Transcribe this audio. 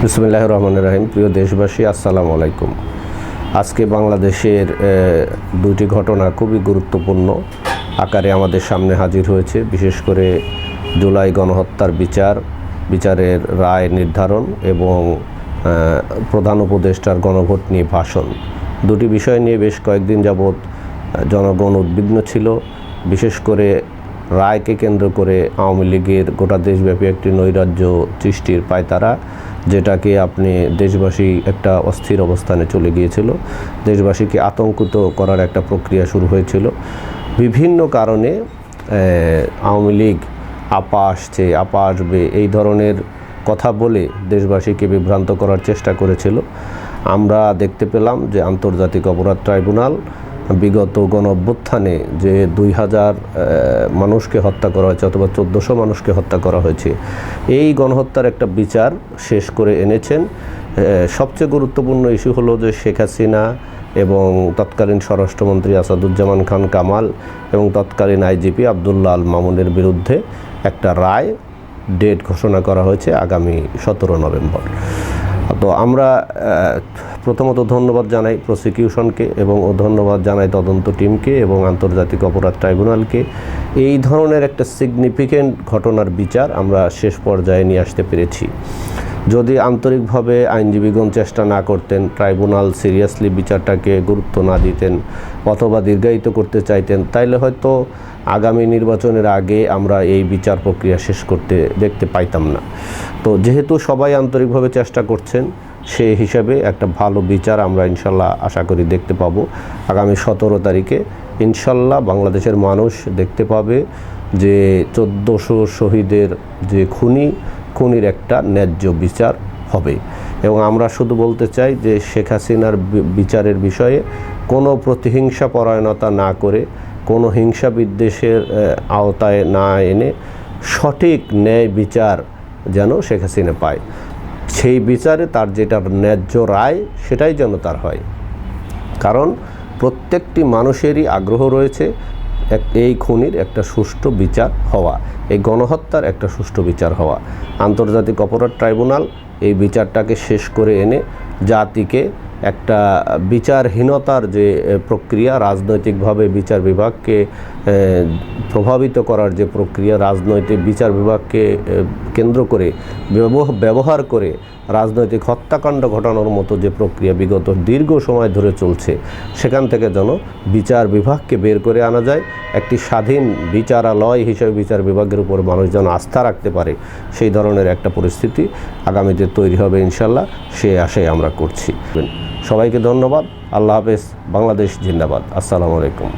বিসমিল্লাহির রহমানির রহিম। প্রিয় দেশবাসী, আসসালামু আলাইকুম। আজকে বাংলাদেশের দুটি ঘটনা খুবই গুরুত্বপূর্ণ আকারে আমাদের সামনে হাজির হয়েছে। বিশেষ করে জুলাই গণহত্যার বিচারের রায় নির্ধারণ এবং প্রধান উপদেষ্টার গণভোট নিয়ে ভাষণ, দুটি বিষয় নিয়ে বেশ কয়েকদিন যাবৎ জনগণ উদ্বিগ্ন ছিল। বিশেষ করে রায়কে কেন্দ্র করে আওয়ামী লীগের গোটা দেশব্যাপী একটি নৈরাজ্য সৃষ্টির পায়তারা, যেটাকে আপনি দেশবাসী একটা অস্থির অবস্থানে চলে গিয়েছিল। দেশবাসীকে আতঙ্কিত করার একটা প্রক্রিয়া শুরু হয়েছিল। বিভিন্ন কারণে আওয়ামী লীগ আপা আসবে এই ধরনের কথা বলে দেশবাসীকে বিভ্রান্ত করার চেষ্টা করেছিল। আমরা দেখতে পেলাম যে আন্তর্জাতিক অপরাধ ট্রাইব্যুনাল বিগত গণঅভ্যুত্থানে যে 2000 মানুষকে হত্যা করা হয়েছে অথবা 1400 মানুষকে হত্যা করা হয়েছে, এই গণহত্যার একটা বিচার শেষ করে এনেছেন। সবচেয়ে গুরুত্বপূর্ণ ইস্যু হলো যে শেখ হাসিনা এবং তৎকালীন স্বরাষ্ট্রমন্ত্রী আসাদুজ্জামান খান কামাল এবং তৎকালীন আইজিপি আবদুল্লাহ আল মামুনের বিরুদ্ধে একটা রায় ডেট ঘোষণা করা হয়েছে আগামী 17 নভেম্বর। তো আমরা প্রথমত ধন্যবাদ জানাই প্রসিকিউশনকে এবং ধন্যবাদ জানাই তদন্ত টিমকে এবং আন্তর্জাতিক অপরাধ ট্রাইব্যুনালকে। এই ধরনের একটা সিগনিফিক্যান্ট ঘটনার বিচার আমরা শেষ পর্যায়ে নিয়ে আসতে পেরেছি। যদি আন্তরিকভাবে আইনজীবীগণ চেষ্টা না করতেন, ট্রাইব্যুনাল সিরিয়াসলি বিচারটাকে গুরুত্ব না দিতেন অথবা দীর্ঘায়িত করতে চাইতেন, তাইলে হয়তো আগামী নির্বাচনের আগে আমরা এই বিচার প্রক্রিয়া শেষ করতে দেখতে পাইতাম না। তো যেহেতু সবাই আন্তরিকভাবে চেষ্টা করছেন, সেই হিসাবে একটা ভালো বিচার আমরা ইনশাল্লাহ আশা করি দেখতে পাবো আগামী 17 তারিখে। ইনশাল্লাহ বাংলাদেশের মানুষ দেখতে পাবে যে 1400 শহীদের যে খুনির একটা ন্যায্য বিচার হবে। এবং আমরা শুধু বলতে চাই যে শেখ হাসিনার বিচারের বিষয়ে কোনো প্রতিহিংসা পরায়ণতা না করে, কোনো হিংসা বিদ্বেষের আওতায় না এনে সঠিক ন্যায় বিচার যেন শেখ হাসিনা পায়, সেই বিচারে তার যেটা ন্যায্য রায় সেটাই যেন তার হয়। কারণ প্রত্যেকটি মানুষেরই আগ্রহ রয়েছে এই খুনির একটা সুষ্ঠু বিচার হওয়া, এই গণহত্যার একটা সুষ্ঠু বিচার হওয়া। আন্তর্জাতিক অপরাধ ট্রাইব্যুনাল এই বিচারটাকে শেষ করে এনে জাতিকে একটা বিচারহীনতার যে প্রক্রিয়া, রাজনৈতিকভাবে বিচার বিভাগকে প্রভাবিত করার যে প্রক্রিয়া, রাজনৈতিক বিচার বিভাগকে কেন্দ্র করে ব্যবহার করে রাজনৈতিক হত্যাকাণ্ড ঘটানোর মতো যে প্রক্রিয়া বিগত দীর্ঘ সময় ধরে চলছে, সেখান থেকে যেন বিচার বিভাগকে বের করে আনা যায়। একটি স্বাধীন বিচারালয় হিসেবে বিচার বিভাগের উপর মানুষ যেন আস্থা রাখতে পারে, সেই ধরনের একটা পরিস্থিতি আগামীতে তৈরি হবে ইনশাল্লাহ, সে আশাই আমরা করছি। সবাইকে ধন্যবাদ। আল্লাহ হাফেজ। বাংলাদেশ জিন্দাবাদ। আসসালামু আলাইকুম।